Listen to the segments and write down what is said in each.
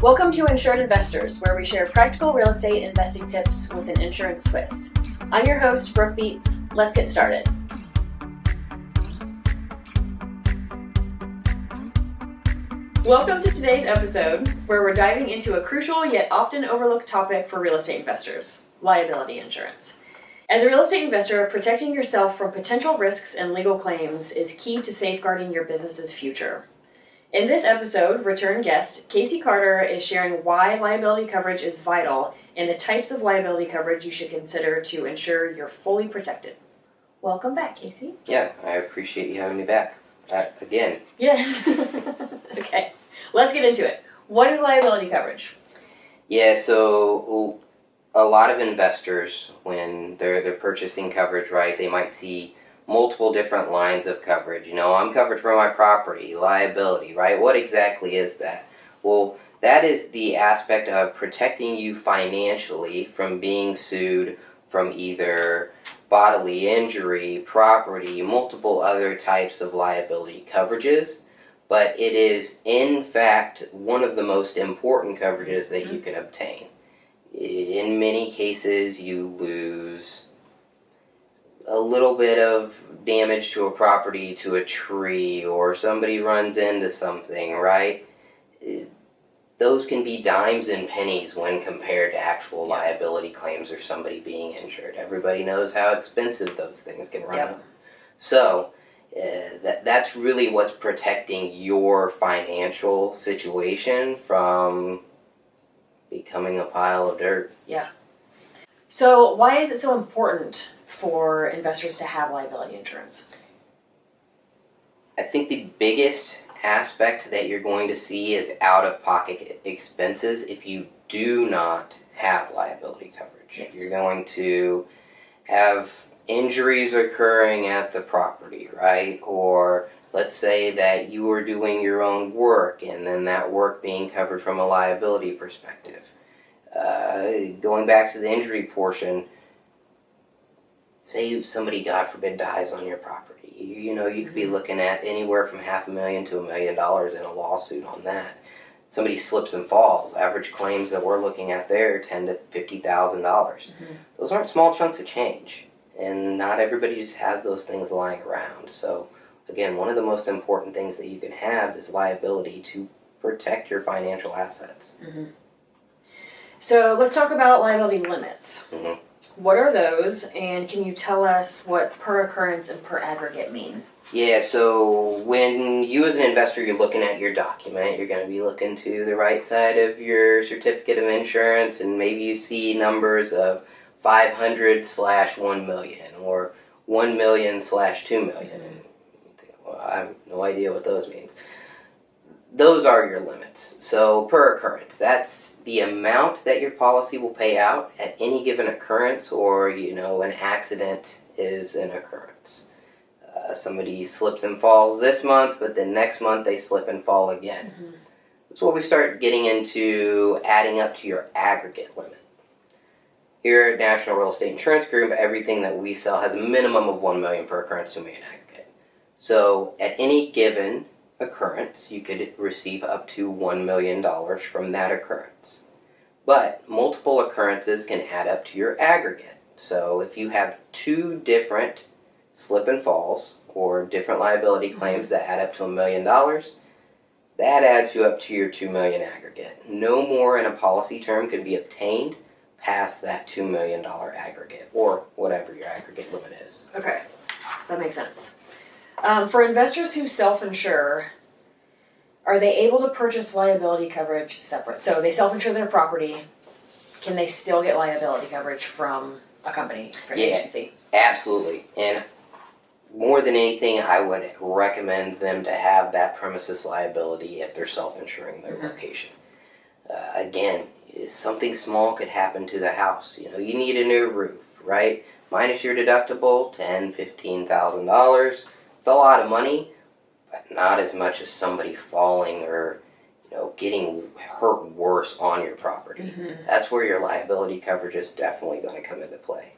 Welcome to Insured Investors, where we share practical real estate investing tips with an insurance twist. I'm your host, Brooke Beats. Let's get started. Welcome to today's episode, where we're diving into a crucial yet often overlooked topic for real estate investors: liability insurance. As a real estate investor, protecting yourself from potential risks and legal claims is key to safeguarding your business's future. In this episode, return guest Casey Carter is sharing why liability coverage is vital and the types of liability coverage you should consider to ensure you're fully protected. Welcome back, Casey. Yeah, I appreciate you having me back again. Yes. Okay, let's get into it. What is liability coverage? Yeah, so a lot of investors, when they're purchasing coverage, right, they might see multiple different lines of coverage. You know, I'm covered for my property, liability, right? What exactly is that? Well, that is the aspect of protecting you financially from being sued from either bodily injury, property, multiple other types of liability coverages. But it is, in fact, one of the most important coverages that you can obtain. In many cases, you lose a little bit of damage to a property, to a tree, or somebody runs into something, right? Those can be dimes and pennies when compared to actual liability claims or somebody being injured. Everybody knows how expensive those things can run up. So that's really what's protecting your financial situation from becoming a pile of dirt. Yeah. So why is it so important for investors to have liability insurance? I think the biggest aspect that you're going to see is out-of-pocket expenses if you do not have liability coverage. Yes. You're going to have injuries occurring at the property, right? Or let's say that you are doing your own work and then that work being covered from a liability perspective. Going back to the injury portion, say somebody, God forbid, dies on your property. You know, you could be looking at anywhere from $500,000 to $1 million in a lawsuit on that. Somebody slips and falls. Average claims that we're looking at there are $10,000 to $50,000. Those aren't small chunks of change, and not everybody just has those things lying around. So, again, one of the most important things that you can have is liability to protect your financial assets. So let's talk about liability limits. What are those, and can you tell us what per occurrence and per aggregate mean? Yeah, so when you as an investor, you're looking at your document, you're going to be looking to the right side of your certificate of insurance, and maybe you see numbers of 500/1 million or 1 million/2 million. Well, I have no idea what those means. Those are your limits. So per occurrence, that's the amount that your policy will pay out at any given occurrence, or, you know, an accident is an occurrence. Somebody slips and falls this month, but then next month they slip and fall again. That's where we start getting into adding up to your aggregate limit. Here at National Real Estate Insurance Group, everything that we sell has a minimum of $1 million per occurrence, $2 million aggregate. So at any given occurrence, you could receive up to $1 million from that occurrence. But multiple occurrences can add up to your aggregate. So if you have two different slip and falls or different liability claims that add up to $1 million, that adds you up to your $2 million aggregate. No more in a policy term could be obtained past that $2 million aggregate, or whatever your aggregate limit is. Okay, that makes sense. For investors who self-insure, are they able to purchase liability coverage separate? So they self-insure their property. Can they still get liability coverage from a company, from an agency? Absolutely. And more than anything, I would recommend them to have that premises liability if they're self-insuring their location. Again, something small could happen to the house. You know, you need a new roof, right? Minus your deductible, $10,000, $15,000. It's a lot of money, but not as much as somebody falling or, you know, getting hurt worse on your property. That's where your liability coverage is definitely going to come into play.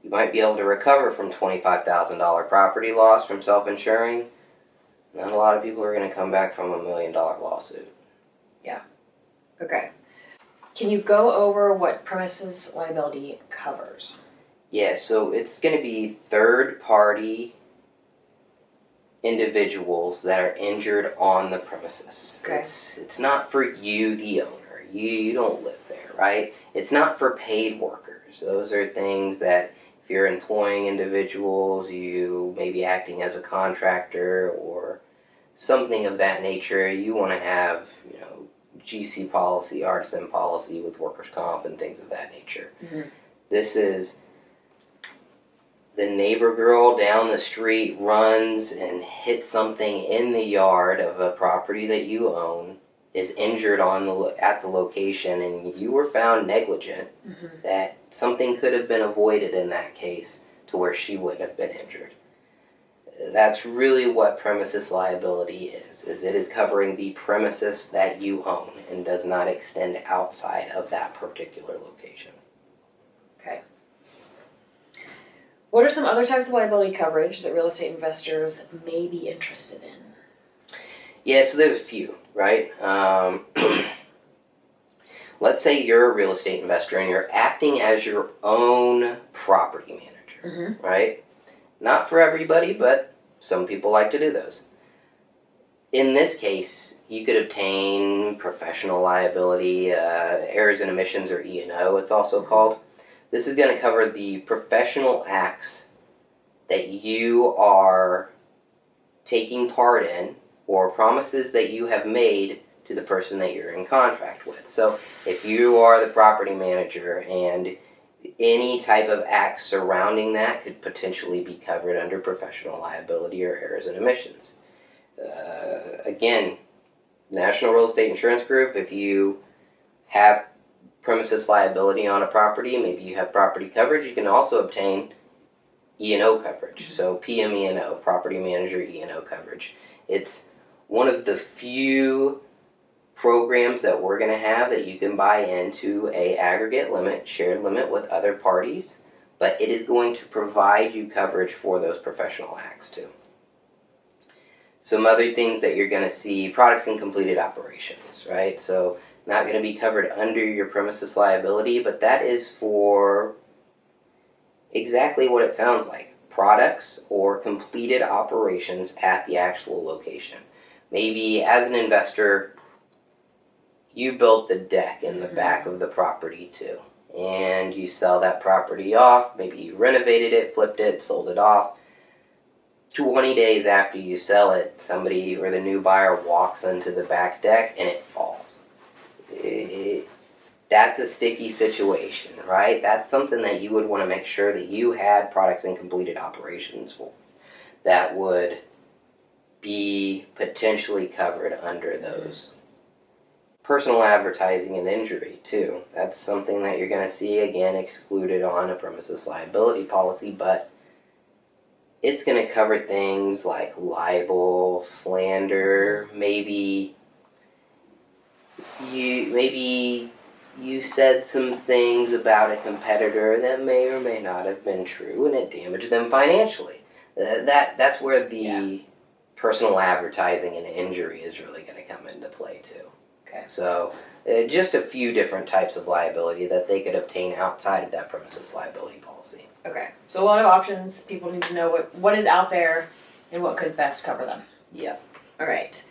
You might be able to recover from $25,000 property loss from self-insuring. Not a lot of people are going to come back from $1 million lawsuit. Yeah. Okay. Can you go over what premises liability covers? Yeah, so it's going to be third-party individuals that are injured on the premises. Okay. It's not for you, the owner. You don't live there, right? It's not for paid workers. Those are things that if you're employing individuals, you may be acting as a contractor or something of that nature. You want to have, GC policy, artisan policy with workers' comp and things of that nature. Mm-hmm. This is the neighbor girl down the street runs and hits something in the yard of a property that you own, is injured at the location, and you were found negligent, that something could have been avoided in that case to where she wouldn't have been injured. That's really what premises liability is it is covering the premises that you own and does not extend outside of that particular location. Okay. What are some other types of liability coverage that real estate investors may be interested in? Yeah, so there's a few, right? Let's say you're a real estate investor and you're acting as your own property manager, right? Not for everybody, but some people like to do those. In this case, you could obtain professional liability, errors and omissions, or E&O, it's also called. This is going to cover the professional acts that you are taking part in or promises that you have made to the person that you're in contract with. So if you are the property manager and any type of act surrounding that could potentially be covered under professional liability or errors and omissions. Again, National Real Estate Insurance Group, if you have premises liability on a property, maybe you have property coverage, you can also obtain E&O coverage. So PM-E&O, property manager E&O coverage. It's one of the few programs that we're going to have that you can buy into a aggregate limit, shared limit with other parties, but it is going to provide you coverage for those professional acts too. Some other things that you're going to see, products and completed operations, right? So not going to be covered under your premises liability, but that is for exactly what it sounds like, products or completed operations at the actual location. Maybe as an investor, you built the deck in the back of the property too, and you sell that property off. Maybe you renovated it, flipped it, sold it off. 20 days after you sell it, somebody or the new buyer walks into the back deck and it falls. That's a sticky situation, right? That's something that you would want to make sure that you had products and completed operations for that would be potentially covered under those. Personal advertising and injury, too. That's something that you're going to see, again, excluded on a premises liability policy, but it's going to cover things like libel, slander, maybe you said some things about a competitor that may or may not have been true, and it damaged them financially. That's where the personal advertising and injury is really going to come into play, too. Okay. So, just a few different types of liability that they could obtain outside of that premises liability policy. Okay. So a lot of options. People need to know what is out there and what could best cover them. Yep. All right.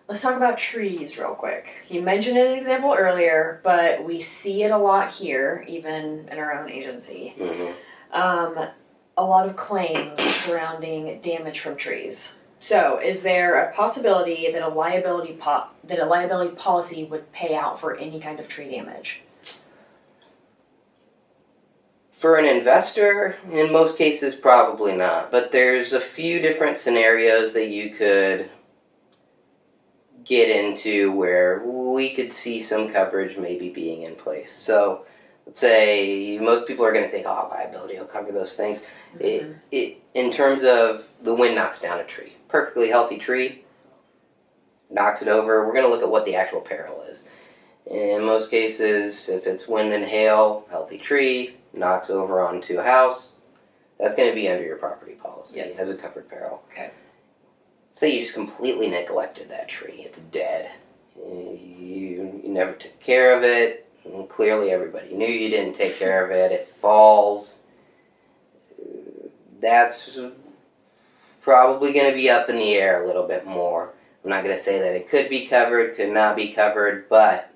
Let's talk about trees real quick. You mentioned an example earlier, but we see it a lot here, even in our own agency. A lot of claims surrounding damage from trees. So, is there a possibility that a liability policy would pay out for any kind of tree damage? For an investor, in most cases, probably not. But there's a few different scenarios that you could get into where we could see some coverage maybe being in place. So, let's say most people are going to think, oh, liability will cover those things. In terms of the wind knocks down a tree, perfectly healthy tree, knocks it over, we're going to look at what the actual peril is. In most cases, if it's wind and hail, healthy tree, knocks over onto a house, that's going to be under your property policy as a covered peril. Okay. Say you just completely neglected that tree, it's dead. You you never took care of it, and clearly everybody knew you didn't take care of it, it falls, that's probably going to be up in the air a little bit more. I'm not going to say that it could be covered, could not be covered, but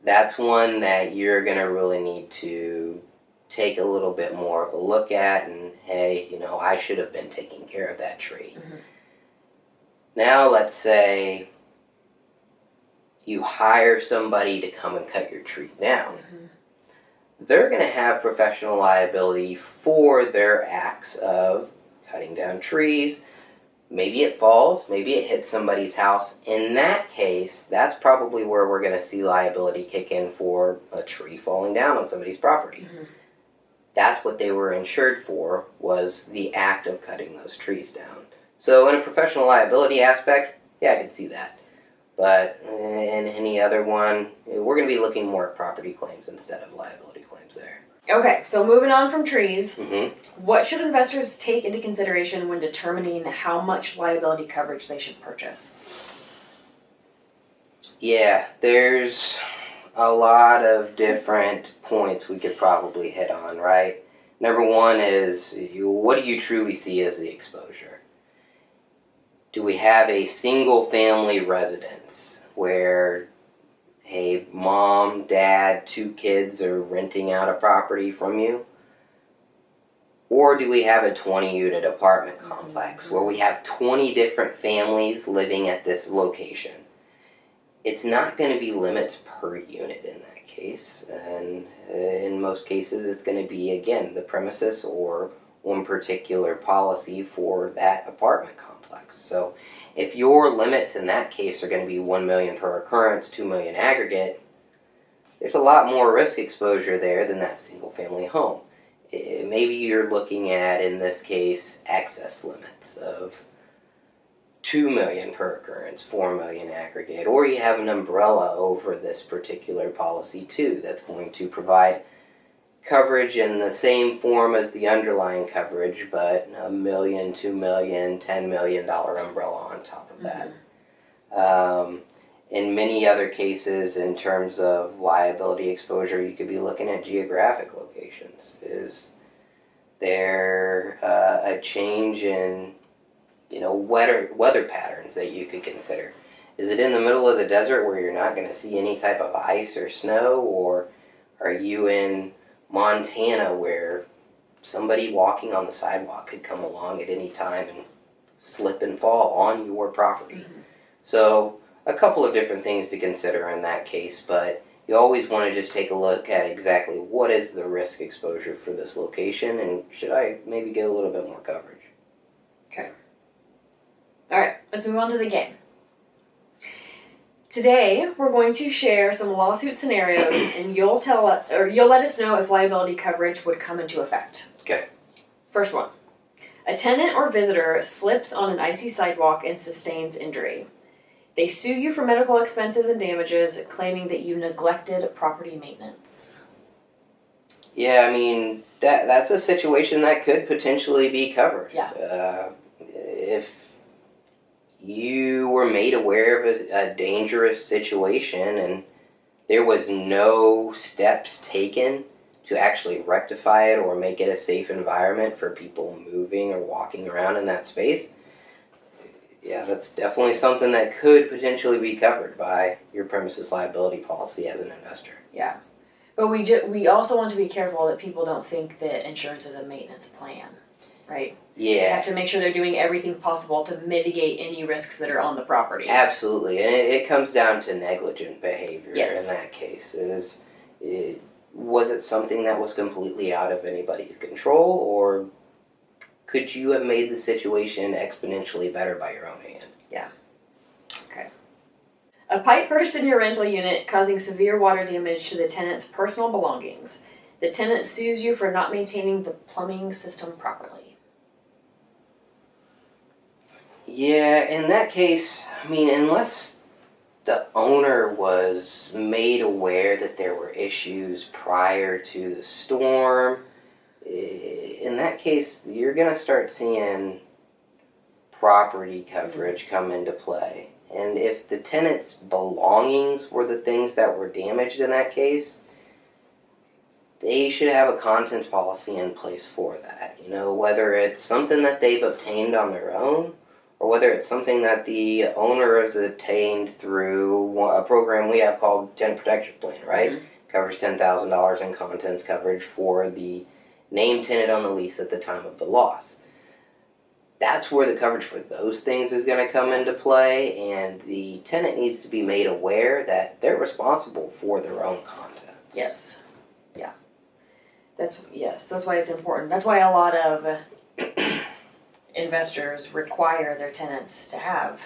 that's one that you're going to really need to take a little bit more of a look at, and hey, I should have been taking care of that tree. Mm-hmm. Now let's say you hire somebody to come and cut your tree down. Mm-hmm. They're going to have professional liability for their acts of cutting down trees. Maybe it falls, maybe it hits somebody's house. In that case, that's probably where we're going to see liability kick in for a tree falling down on somebody's property. Mm-hmm. That's what they were insured for, was the act of cutting those trees down. So in a professional liability aspect, yeah, I can see that. But in any other one, we're going to be looking more at property claims instead of liability claims there. Okay, so moving on from trees, mm-hmm. What should investors take into consideration when determining how much liability coverage they should purchase? Yeah, there's a lot of different points we could probably hit on, right? Number one is, what do you truly see as the exposure? Do we have a single-family residence where, hey, mom, dad, 2 kids are renting out a property from you? Or do we have a 20-unit apartment complex where we have 20 different families living at this location? It's not going to be limits per unit in that case. And in most cases, it's going to be, again, the premises or one particular policy for that apartment complex. So if your limits in that case are going to be $1 million per occurrence, $2 million aggregate, there's a lot more risk exposure there than that single-family home. Maybe you're looking at, in this case, excess limits of $2 million per occurrence, $4 million aggregate, or you have an umbrella over this particular policy too that's going to provide coverage in the same form as the underlying coverage, but $1 million, $2 million, $10 million umbrella on top of that. Mm-hmm. In many other cases, in terms of liability exposure, you could be looking at geographic locations. Is there a change in weather patterns that you could consider? Is it in the middle of the desert where you're not going to see any type of ice or snow, or are you in Montana where somebody walking on the sidewalk could come along at any time and slip and fall on your property? Mm-hmm. So a couple of different things to consider in that case, but you always want to just take a look at exactly what is the risk exposure for this location, and should I maybe get a little bit more coverage? Okay. All right, let's move on to the game. Today, we're going to share some lawsuit scenarios, and you'll let us know if liability coverage would come into effect. Okay. First one. A tenant or visitor slips on an icy sidewalk and sustains injury. They sue you for medical expenses and damages, claiming that you neglected property maintenance. Yeah, I mean, that's a situation that could potentially be covered. Yeah. If you were made aware of a dangerous situation and there was no steps taken to actually rectify it or make it a safe environment for people moving or walking around in that space, yeah, that's definitely something that could potentially be covered by your premises liability policy as an investor. Yeah. But we also want to be careful that people don't think that insurance is a maintenance plan, right? Yeah. They have to make sure they're doing everything possible to mitigate any risks that are on the property. Absolutely. And it comes down to negligent behavior. Yes. In that case. Was it something that was completely out of anybody's control, or could you have made the situation exponentially better by your own hand? Yeah. Okay. A pipe burst in your rental unit, causing severe water damage to the tenant's personal belongings. The tenant sues you for not maintaining the plumbing system properly. Yeah, in that case, I mean, unless the owner was made aware that there were issues prior to the storm, in that case, you're going to start seeing property coverage come into play. And if the tenant's belongings were the things that were damaged in that case, they should have a contents policy in place for that. Whether it's something that they've obtained on their own, or whether it's something that the owner has obtained through a program we have called Tenant Protection Plan, right? Mm-hmm. Covers $10,000 in contents coverage for the named tenant on the lease at the time of the loss. That's where the coverage for those things is going to come into play, and the tenant needs to be made aware that they're responsible for their own contents. Yes. Yeah. That's why it's important. That's why a lot of investors require their tenants to have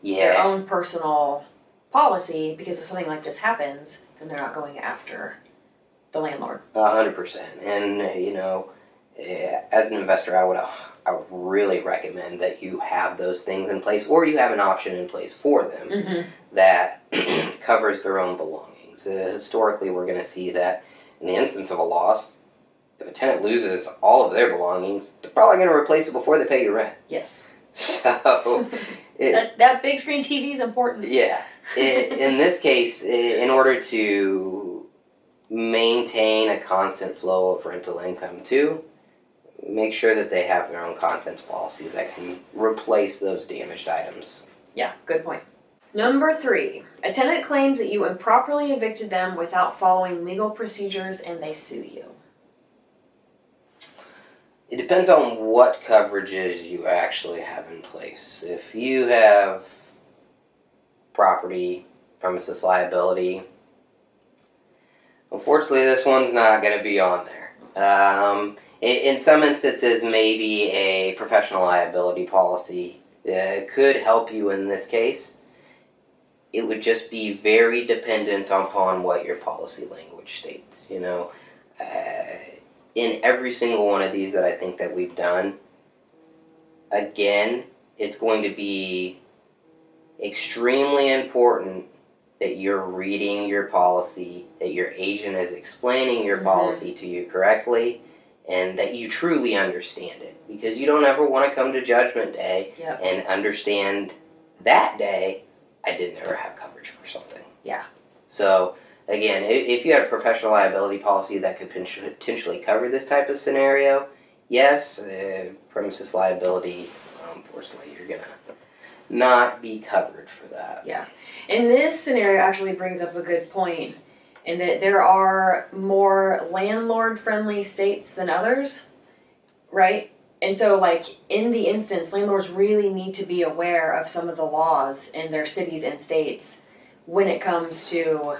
their own personal policy, because if something like this happens, then they're not going after the landlord. 100%. And, as an investor, I would really recommend that you have those things in place, or you have an option in place for them that covers their own belongings. Historically, we're going to see that in the instance of a loss, if a tenant loses all of their belongings, they're probably going to replace it before they pay your rent. Yes. So that big screen TV is important. Yeah. In this case, in order to maintain a constant flow of rental income too, make sure that they have their own contents policy that can replace those damaged items. Yeah, good point. Number 3, a tenant claims that you improperly evicted them without following legal procedures and they sue you. It depends on what coverages you actually have in place. If you have property, premises liability, unfortunately this one's not going to be on there. In some instances, maybe a professional liability policy could help you in this case. It would just be very dependent upon what your policy language states. In every single one of these that I think that we've done, again, it's going to be extremely important that you're reading your policy, that your agent is explaining your policy to you correctly, and that you truly understand it. Because you don't ever want to come to Judgment Day and understand that day, I didn't ever have coverage for something. Yeah. So, again, if you had a professional liability policy that could potentially cover this type of scenario, yes, premises liability, unfortunately, you're going to not be covered for that. Yeah. And this scenario actually brings up a good point, in that there are more landlord-friendly states than others, right? And so, in the instance, landlords really need to be aware of some of the laws in their cities and states when it comes to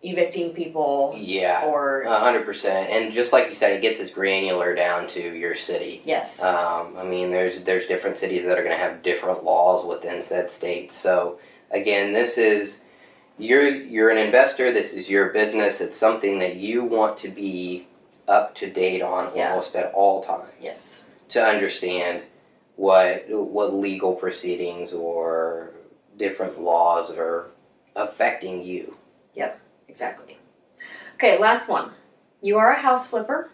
evicting people. Yeah, or 100%. And just like you said, it gets as granular down to your city. Yes. There's different cities that are going to have different laws within said states. So, again, this is... You're an investor, this is your business, it's something that you want to be up to date on almost at all times. Yes. To understand what legal proceedings or different laws are affecting you. Yep, exactly. Okay, last one. You are a house flipper.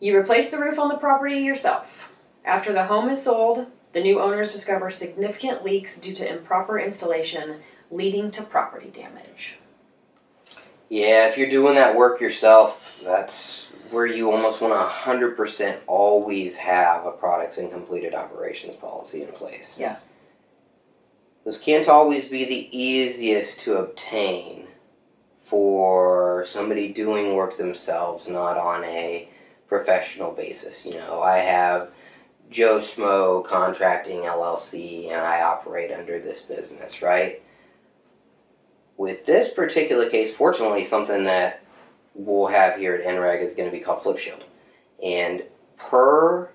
You replace the roof on the property yourself. After the home is sold, the new owners discover significant leaks due to improper installation, leading to property damage. Yeah, if you're doing that work yourself, that's where you almost want to 100% always have a products and completed operations policy in place. Yeah. Those can't always be the easiest to obtain for somebody doing work themselves, not on a professional basis. I have Joe Schmo Contracting LLC and I operate under this business, right? With this particular case, fortunately, something that we'll have here at NREIG is going to be called Flip Shield. And per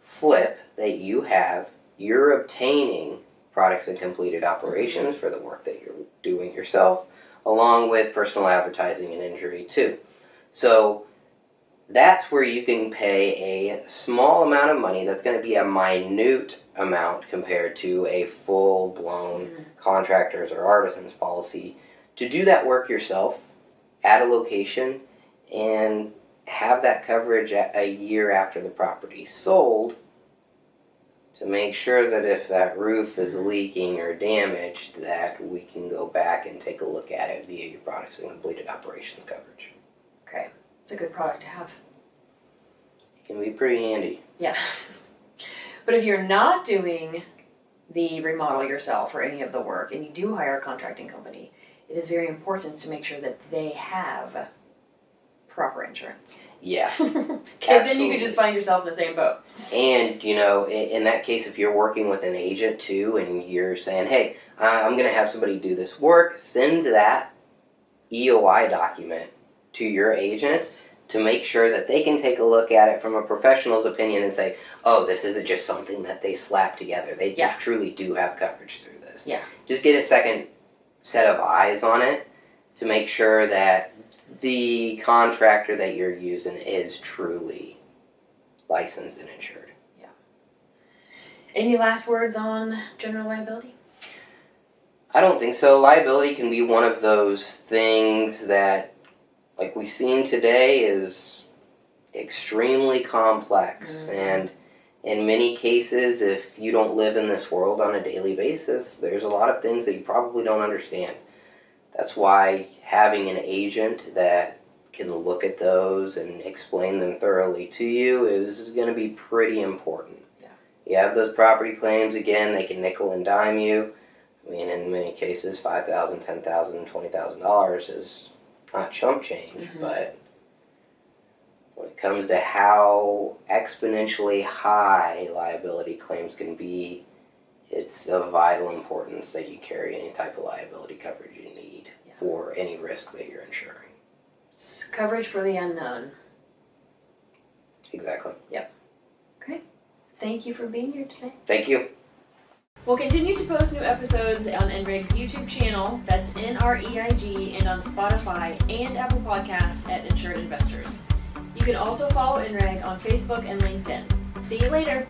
flip that you have, you're obtaining products and completed operations for the work that you're doing yourself, along with personal advertising and injury too. So that's where you can pay a small amount of money that's going to be a minute amount compared to a full-blown contractors or artisans policy to do that work yourself at a location and have that coverage a year after the property sold to make sure that if that roof is leaking or damaged, that we can go back and take a look at it via your products and completed operations coverage. Okay, it's a good product to have. It can be pretty handy. Yeah. But if you're not doing the remodel yourself or any of the work, and you do hire a contracting company, it is very important to make sure that they have proper insurance. Yeah. Because then you could just find yourself in the same boat. And, in that case, if you're working with an agent too, and you're saying, hey, I'm going to have somebody do this work, send that EOI document to your agent to make sure that they can take a look at it from a professional's opinion and say, oh, this isn't just something that they slapped together. They just truly do have coverage through this. Yeah. Just get a second set of eyes on it to make sure that the contractor that you're using is truly licensed and insured. Yeah. Any last words on general liability? I don't think so. Liability can be one of those things that, like we've seen today, is extremely complex. And in many cases, if you don't live in this world on a daily basis, there's a lot of things that you probably don't understand. That's why having an agent that can look at those and explain them thoroughly to you is going to be pretty important. Yeah. You have those property claims, again, they can nickel and dime you. I mean, in many cases, $5,000, $10,000, $20,000 is not chump change, but when it comes to how exponentially high liability claims can be, it's of vital importance that you carry any type of liability coverage you need for any risk that you're insuring. It's coverage for the unknown. Exactly. Yep. Okay. Thank you for being here today. Thank you. We'll continue to post new episodes on NREIG's YouTube channel, that's NREIG, and on Spotify and Apple Podcasts at Insured Investors. You can also follow NREIG on Facebook and LinkedIn. See you later.